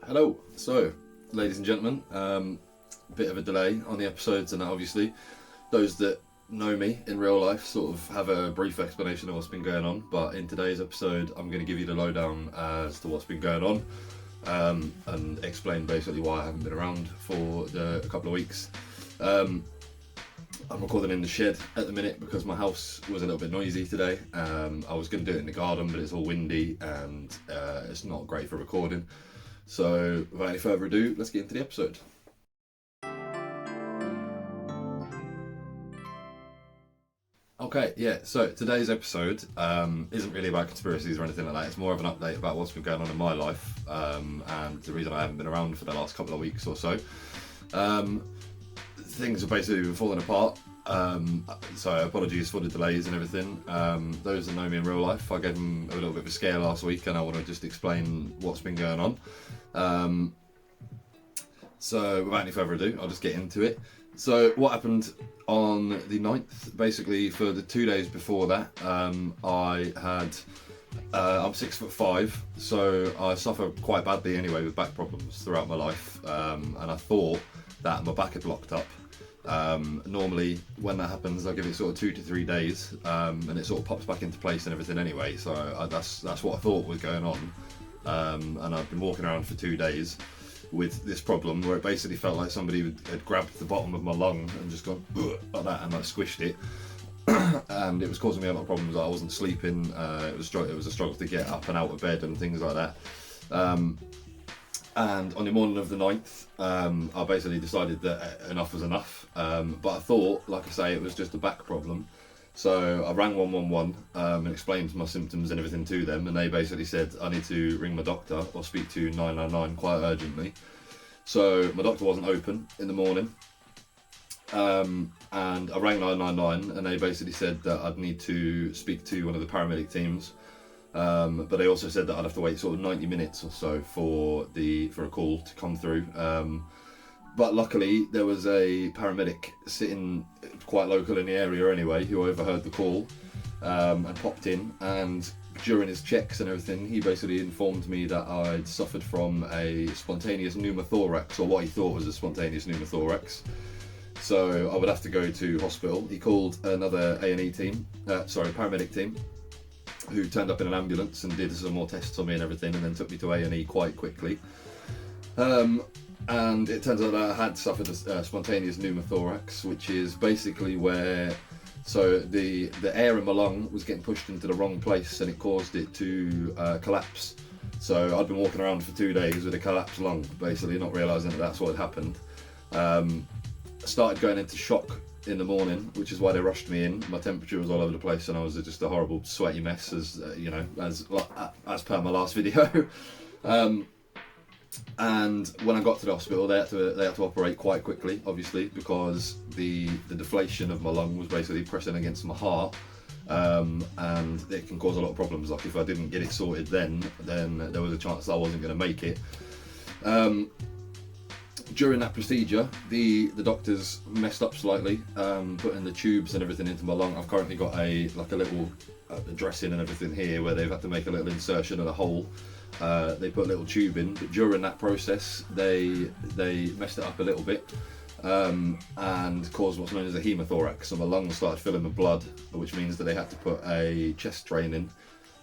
Hello. So, ladies and gentlemen, bit of a delay on the episodes, and obviously those that know me in real life sort of have a brief explanation of what's been going on, but in today's episode I'm going to give you the lowdown as to what's been going on, and explain basically why I haven't been around for a couple of weeks. I'm recording in the shed at the minute because my house was a little bit noisy today. I was going to do it in the garden, but it's all windy and it's not great for recording. So without any further ado, let's get into the episode. Okay, yeah, so today's episode isn't really about conspiracies or anything like that. It's more of an update about what's been going on in my life, and the reason I haven't been around for the last couple of weeks or so. Things have basically been falling apart, so apologies for the delays and everything. Those that know me in real life, I gave them a little bit of a scare last week, and I want to just explain what's been going on. So without any further ado, I'll just get into it. So what happened on the 9th, basically for the 2 days before that, I'm 6'5", so I suffer quite badly anyway with back problems throughout my life, and I thought that my back had locked up. Normally when that happens I give it sort of 2 to 3 days, and it sort of pops back into place and everything anyway, so that's what I thought was going on, and I've been walking around for 2 days with this problem where it basically felt like somebody had grabbed the bottom of my lung and just gone like that and like squished it. And it was causing me a lot of problems. I wasn't sleeping, it was a struggle to get up and out of bed and things like that. And on the morning of the 9th, I basically decided that enough was enough, but I thought, like I say, it was just a back problem. So I rang 111 and explained my symptoms and everything to them, and they basically said I need to ring my doctor or speak to 999 quite urgently. So my doctor wasn't open in the morning, and I rang 999 and they basically said that I'd need to speak to one of the paramedic teams. But they also said that I'd have to wait sort of 90 minutes or so for a call to come through. But luckily there was a paramedic sitting quite local in the area anyway who overheard the call, and popped in, and during his checks and everything he basically informed me that I'd suffered from a spontaneous pneumothorax, or what he thought was a spontaneous pneumothorax. So I would have to go to hospital. He called another paramedic team, who turned up in an ambulance and did some more tests on me and everything, and then took me to A&E quite quickly. And it turns out that I had suffered a spontaneous pneumothorax, which is basically where the air in my lung was getting pushed into the wrong place and it caused it to collapse. So I'd been walking around for 2 days with a collapsed lung, basically not realising that that's what had happened. I started going into shock in the morning, which is why they rushed me in. My temperature was all over the place and I was just a horrible sweaty mess, as per my last video. And when I got to the hospital, they had to operate quite quickly, obviously, because the deflation of my lung was basically pressing against my heart, and it can cause a lot of problems. Like if I didn't get it sorted then there was a chance that I wasn't going to make it. During that procedure, the doctors messed up slightly, putting the tubes and everything into my lung. I've currently got a little dressing and everything here where they've had to make a little insertion and a hole. They put a little tube in, but during that process they messed it up a little bit, and caused what's known as a hemothorax. So my lungs started filling with blood, which means that they had to put a chest drain in,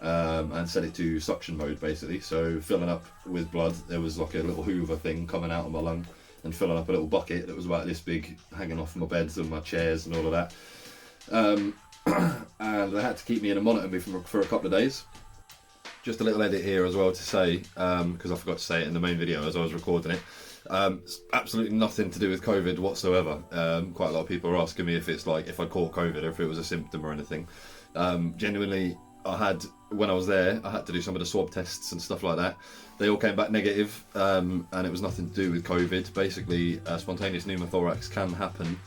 and set it to suction mode basically. So filling up with blood, there was like a little hoover thing coming out of my lung and filling up a little bucket that was about this big, hanging off my beds and my chairs and all of that. And they had to keep me in and monitor me for a couple of days. Just a little edit here as well to say, because I forgot to say it in the main video as I was recording it. It's absolutely nothing to do with COVID whatsoever. Quite a lot of people are asking me if it's like if I caught COVID or if it was a symptom or anything. Genuinely, when I was there, I had to do some of the swab tests and stuff like that. They all came back negative, and it was nothing to do with COVID. Basically, spontaneous pneumothorax can happen,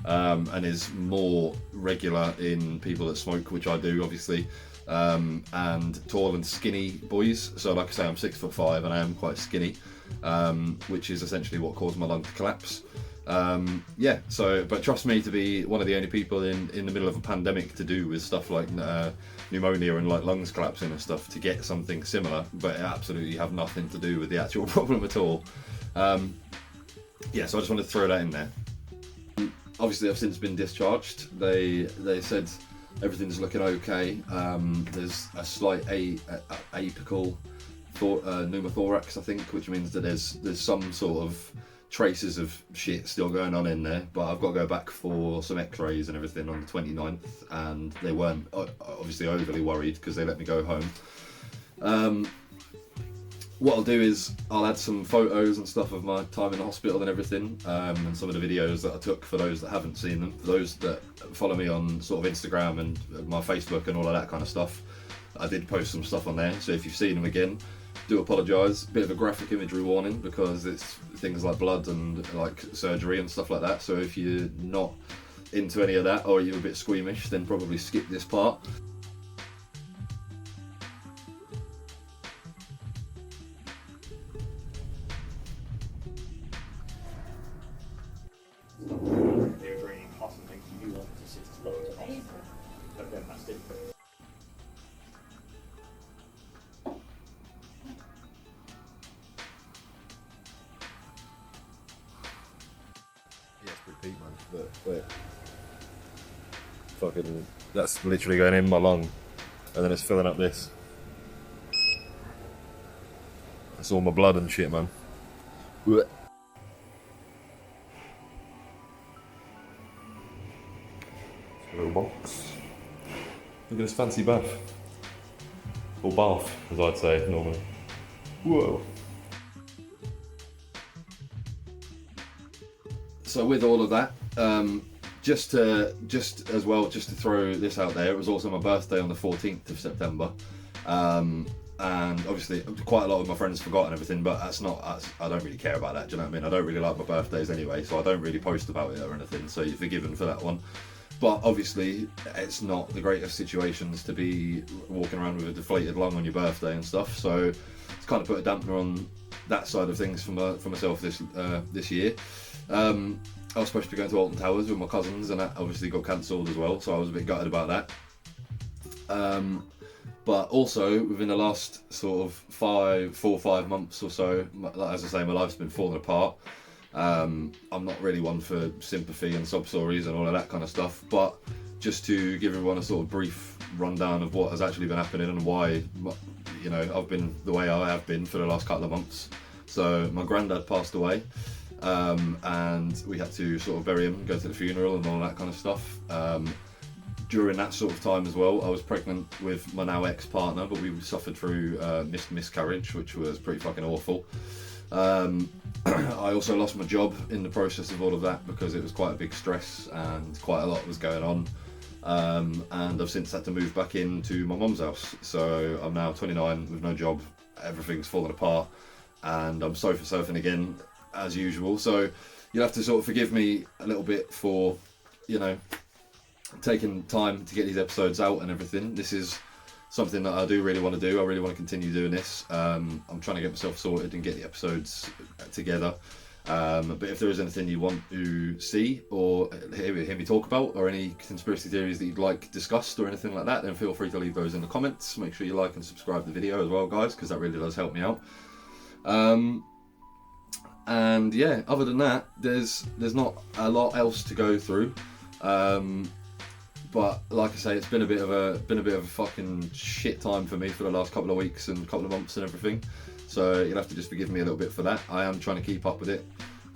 and is more regular in people that smoke, which I do, obviously. And tall and skinny boys. So like I say, I'm 6'5" and I am quite skinny, which is essentially what caused my lung to collapse. Yeah, so, but trust me to be one of the only people in the middle of a pandemic to do with stuff like pneumonia and like lungs collapsing and stuff to get something similar, but it absolutely have nothing to do with the actual problem at all. Yeah, so I just wanted to throw that in there. Obviously, I've since been discharged. They said everything's looking okay. There's a slight apical pneumothorax, I think, which means that there's some sort of traces of shit still going on in there, but I've got to go back for some x-rays and everything on the 29th, and they weren't obviously overly worried because they let me go home. What I'll do is I'll add some photos and stuff of my time in the hospital and everything, and some of the videos that I took for those that haven't seen them. For those that follow me on sort of Instagram and my Facebook and all of that kind of stuff, I did post some stuff on there, so if you've seen them again, do apologise. Bit of a graphic imagery warning because it's things like blood and like surgery and stuff like that, so if you're not into any of that or you're a bit squeamish, then probably skip this part. Yeah, it's pretty peak, man. But wait. Fucking, that's literally going in my lung, and then it's filling up this. That's all my blood and shit, man. Little box. Look at this fancy bath. Or bath, as I'd say normally. Whoa. So with all of that, just to throw this out there, it was also my birthday on the 14th of September, and obviously quite a lot of my friends forgot and everything, but I don't really care about that, do you know what I mean? I don't really like my birthdays anyway, so I don't really post about it or anything, so you're forgiven for that one. But obviously it's not the greatest situations to be walking around with a deflated lung on your birthday and stuff, so it's kind of put a dampener on that side of things for myself this year. I was supposed to be going to Alton Towers with my cousins, and that obviously got cancelled as well, so I was a bit gutted about that. But also within the last sort of 4 or 5 months or so, as I say, my life's been falling apart. I'm not really one for sympathy and sob stories and all of that kind of stuff, but just to give everyone a sort of brief rundown of what has actually been happening and why, you know, I've been the way I have been for the last couple of months. So my granddad passed away, and we had to sort of bury him, go to the funeral and all that kind of stuff. During that sort of time as well, I was pregnant with my now ex-partner, but we suffered through miscarriage, which was pretty fucking awful. I also lost my job in the process of all of that because it was quite a big stress and quite a lot was going on. And I've since had to move back into my mum's house. So I'm now 29 with no job, everything's fallen apart, and I'm sofa surfing again as usual. So you'll have to sort of forgive me a little bit for, you know, taking time to get these episodes out and everything. This is something that I do really want to do. I really want to continue doing this. I'm trying to get myself sorted and get the episodes together. But if there is anything you want to see or hear me talk about, or any conspiracy theories that you'd like discussed or anything like that, then feel free to leave those in the comments. Make sure you like and subscribe to the video as well, guys, because that really does help me out. And yeah, other than that, there's not a lot else to go through. But like I say, it's been a bit of a fucking shit time for me for the last couple of weeks and couple of months and everything. So you'll have to just forgive me a little bit for that. I am trying to keep up with it,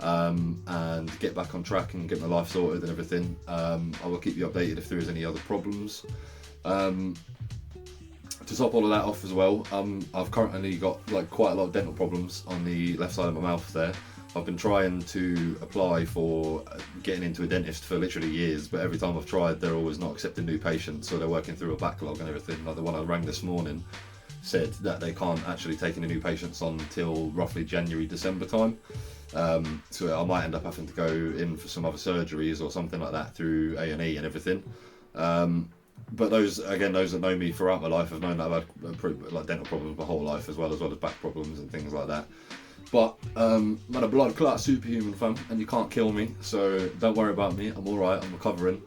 and get back on track and get my life sorted and everything. I will keep you updated if there is any other problems. To top all of that off as well, I've currently got like quite a lot of dental problems on the left side of my mouth there. I've been trying to apply for getting into a dentist for literally years, but every time I've tried, they're always not accepting new patients, so they're working through a backlog and everything. Like the one I rang this morning said that they can't actually take any new patients on until roughly January, December time. So I might end up having to go in for some other surgeries or something like that through A&E and everything. But those that know me throughout my life have known that I've had like dental problems my whole life, as well as back problems and things like that. But I'm a blood clot superhuman, fam, and you can't kill me, so don't worry about me. I'm alright, I'm recovering,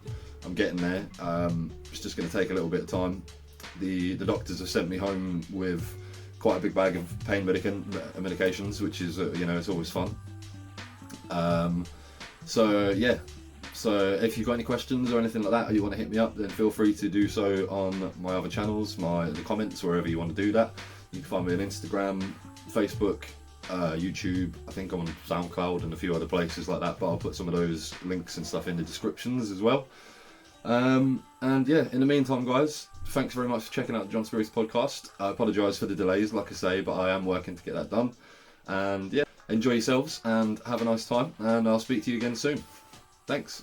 I'm getting there. It's just going to take a little bit of time. The doctors have sent me home with quite a big bag of pain medications, which is, it's always fun. So yeah, so if you've got any questions or anything like that, or you want to hit me up, then feel free to do so on my other channels, the comments, wherever you want to do that. You can find me on Instagram, Facebook, YouTube. I think I'm on SoundCloud and a few other places like that, but I'll put some of those links and stuff in the descriptions as well. And yeah, in the meantime, guys, thanks very much for checking out the Jonspiracy podcast. I apologise for the delays, like I say, but I am working to get that done. And yeah, enjoy yourselves and have a nice time, and I'll speak to you again soon. Thanks.